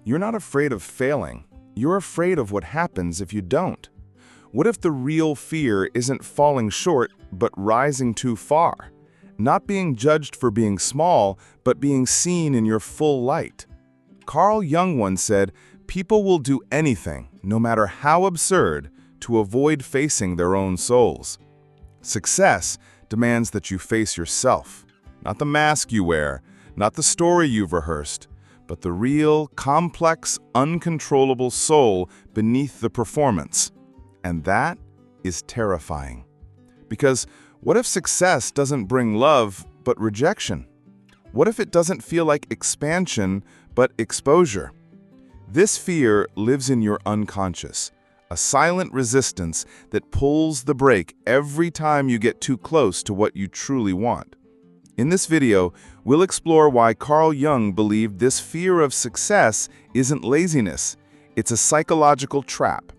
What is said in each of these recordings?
You're not afraid of failing. You're afraid of what happens if you don't. What if the real fear isn't falling short, but rising too far? Not being judged for being small, but being seen in your full light. Carl Jung once said, "People will do anything, no matter how absurd, to avoid facing their own souls." Success demands that you face yourself, not the mask you wear, not the story you've rehearsed, but the real, complex, uncontrollable soul beneath the performance. And that is terrifying. Because what if success doesn't bring love, but rejection? What if it doesn't feel like expansion, but exposure? This fear lives in your unconscious, a silent resistance that pulls the brake every time you get too close to what you truly want. In this video, we'll explore why Carl Jung believed this fear of success isn't laziness. It's a psychological trap,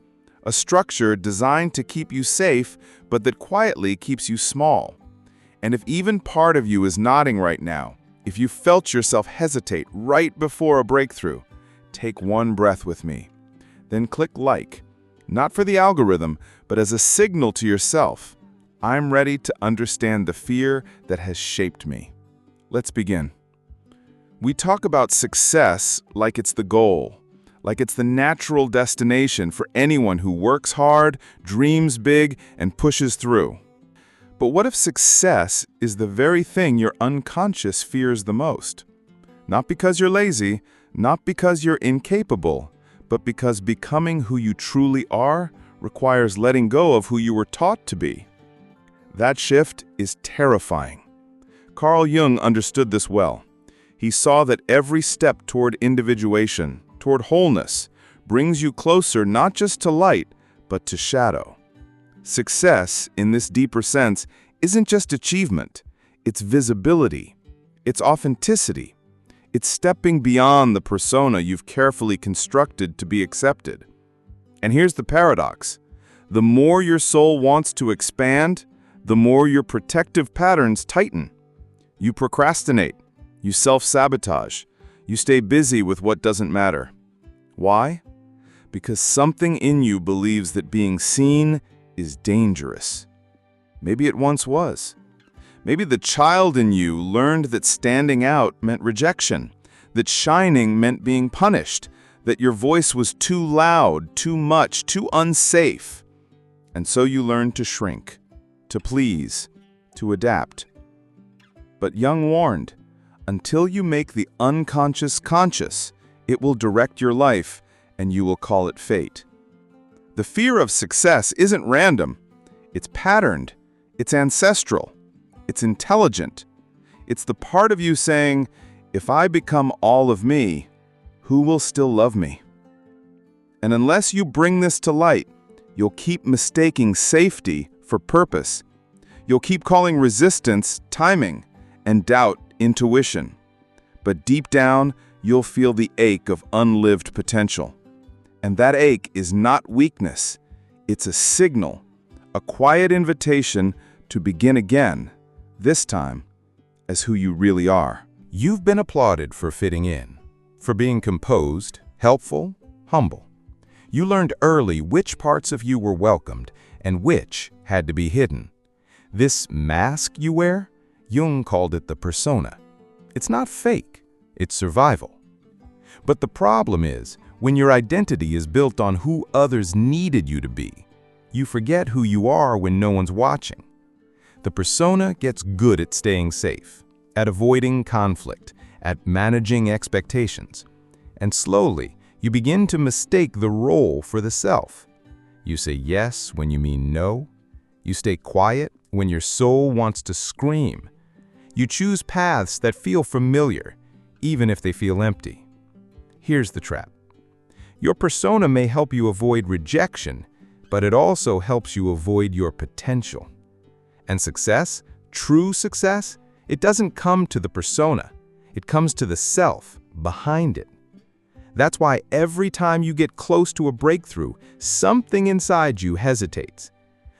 a structure designed to keep you safe, but that quietly keeps you small. And if even part of you is nodding right now, if you felt yourself hesitate right before a breakthrough, take one breath with me. Then click like, not for the algorithm, but as a signal to yourself. I'm ready to understand the fear that has shaped me. Let's begin. We talk about success like it's the goal, like it's the natural destination for anyone who works hard, dreams big, and pushes through. But what if success is the very thing your unconscious fears the most? Not because you're lazy, not because you're incapable, but because becoming who you truly are requires letting go of who you were taught to be. That shift is terrifying. Carl Jung understood this well. He saw that every step toward individuation, toward wholeness, brings you closer not just to light, but to shadow. Success, in this deeper sense, isn't just achievement. It's visibility. It's authenticity. It's stepping beyond the persona you've carefully constructed to be accepted. And here's the paradox. The more your soul wants to expand, the more your protective patterns tighten. You procrastinate. You self-sabotage. You stay busy with what doesn't matter. Why? Because something in you believes that being seen is dangerous. Maybe it once was. Maybe the child in you learned that standing out meant rejection, that shining meant being punished, that your voice was too loud, too much, too unsafe. And so you learned to shrink, to please, to adapt. But Jung warned, until you make the unconscious conscious, it will direct your life and you will call it fate. The fear of success isn't random. It's patterned. It's ancestral. It's intelligent. It's the part of you saying, if I become all of me, who will still love me? And unless you bring this to light, you'll keep mistaking safety for purpose. You'll keep calling resistance timing and doubt intuition. But deep down, you'll feel the ache of unlived potential. And that ache is not weakness. It's a signal, a quiet invitation to begin again, this time as who you really are. You've been applauded for fitting in, for being composed, helpful, humble. You learned early which parts of you were welcomed and which had to be hidden. This mask you wear, Jung called it the persona. It's not fake, it's survival. But the problem is, when your identity is built on who others needed you to be, you forget who you are when no one's watching. The persona gets good at staying safe, at avoiding conflict, at managing expectations. And slowly, you begin to mistake the role for the self. You say yes when you mean no. You stay quiet when your soul wants to scream. You choose paths that feel familiar, even if they feel empty. Here's the trap. Your persona may help you avoid rejection, but it also helps you avoid your potential. And success, true success, it doesn't come to the persona. It comes to the self behind it. That's why every time you get close to a breakthrough, something inside you hesitates.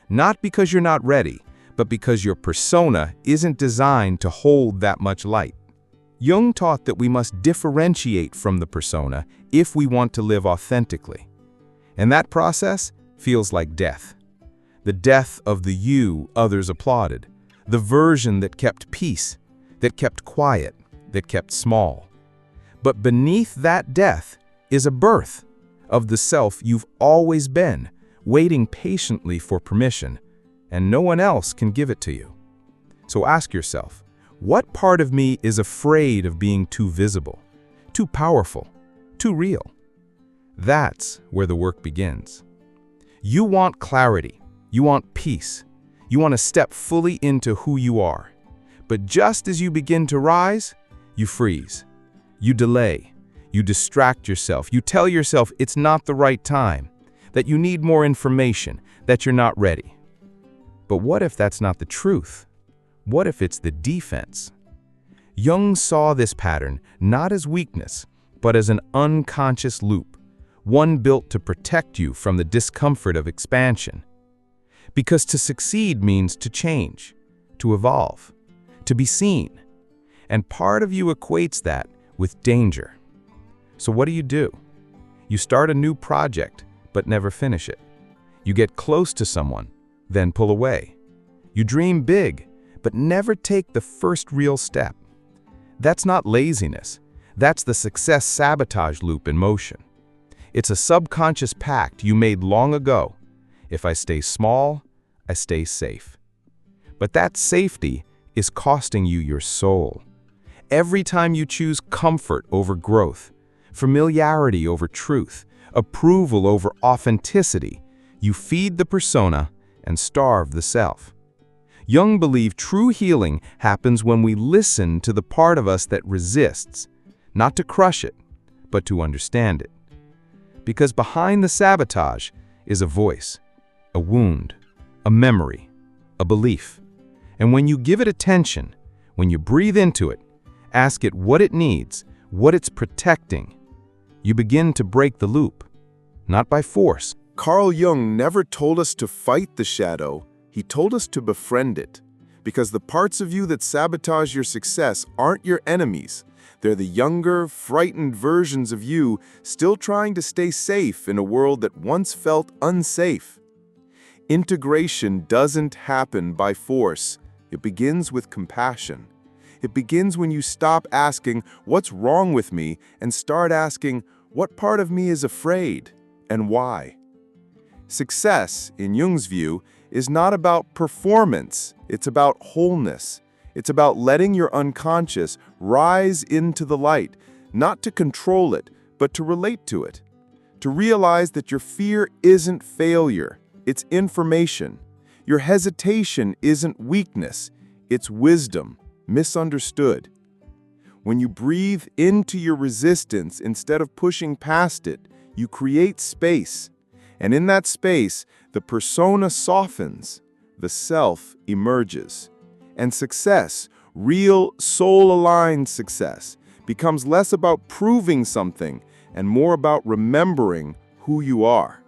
Not because you're not ready, but because your persona isn't designed to hold that much light. Jung taught that we must differentiate from the persona if we want to live authentically. And that process feels like death. The death of the you others applauded, the version that kept peace, that kept quiet, that kept small. But beneath that death is a birth of the self you've always been, waiting patiently for permission, and no one else can give it to you. So ask yourself, what part of me is afraid of being too visible, too powerful, too real? That's where the work begins. You want clarity, you want peace, you want to step fully into who you are. But just as you begin to rise, you freeze, you delay, you distract yourself, you tell yourself it's not the right time, that you need more information, that you're not ready. But what if that's not the truth? What if it's the defense? Jung saw this pattern not as weakness, but as an unconscious loop, one built to protect you from the discomfort of expansion. Because to succeed means to change, to evolve, to be seen. And part of you equates that with danger. So what do? You start a new project, but never finish it. You get close to someone, then pull away. You dream big, but never take the first real step. That's not laziness. That's the success sabotage loop in motion. It's a subconscious pact you made long ago. If I stay small, I stay safe. But that safety is costing you your soul. Every time you choose comfort over growth, familiarity over truth, approval over authenticity, you feed the persona and starve the self. Jung believed true healing happens when we listen to the part of us that resists, not to crush it, but to understand it. Because behind the sabotage is a voice, a wound, a memory, a belief. And when you give it attention, when you breathe into it, ask it what it needs, what it's protecting, you begin to break the loop, not by force. Carl Jung never told us to fight the shadow, he told us to befriend it. Because the parts of you that sabotage your success aren't your enemies. They're the younger, frightened versions of you still trying to stay safe in a world that once felt unsafe. Integration doesn't happen by force. It begins with compassion. It begins when you stop asking, "What's wrong with me?" and start asking, "What part of me is afraid and why?" Success, in Jung's view, is not about performance. It's about wholeness. It's about letting your unconscious rise into the light, not to control it, but to relate to it. To realize that your fear isn't failure, it's information. Your hesitation isn't weakness, it's wisdom, misunderstood. When you breathe into your resistance instead of pushing past it, you create space. And in that space, the persona softens, the self emerges. And success, real soul-aligned success, becomes less about proving something and more about remembering who you are.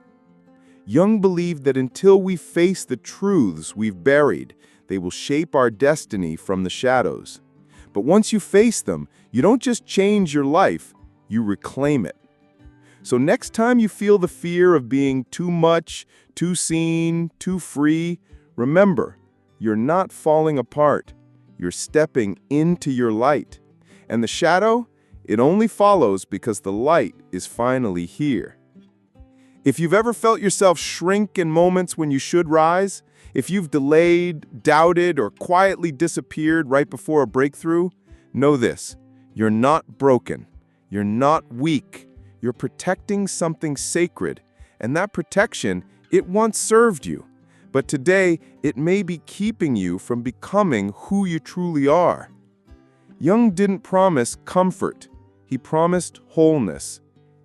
Jung believed that until we face the truths we've buried, they will shape our destiny from the shadows. But once you face them, you don't just change your life, you reclaim it. So next time you feel the fear of being too much, too seen, too free, remember, you're not falling apart. You're stepping into your light. And the shadow, it only follows because the light is finally here. If you've ever felt yourself shrink in moments when you should rise, if you've delayed, doubted, or quietly disappeared right before a breakthrough, know this: you're not broken. You're not weak. You're protecting something sacred, and that protection, it once served you. But today, it may be keeping you from becoming who you truly are. Jung didn't promise comfort. He promised wholeness.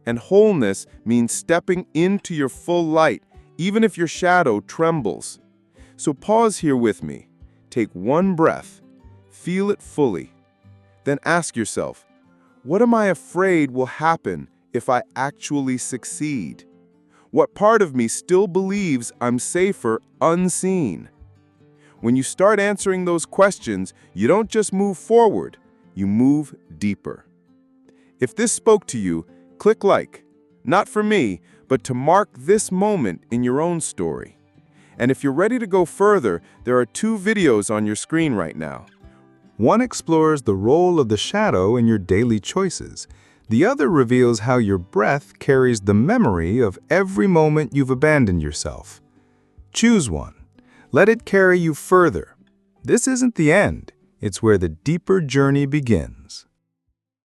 And wholeness means stepping into your full light, even if your shadow trembles. So pause here with me. Take one breath. Feel it fully. Then ask yourself, what am I afraid will happen if I actually succeed? What part of me still believes I'm safer unseen? When you start answering those questions, you don't just move forward, you move deeper. If this spoke to you, click like, not for me, but to mark this moment in your own story. And if you're ready to go further, there are 2 videos on your screen right now. One explores the role of the shadow in your daily choices. The other reveals how your breath carries the memory of every moment you've abandoned yourself. Choose one. Let it carry you further. This isn't the end. It's where the deeper journey begins.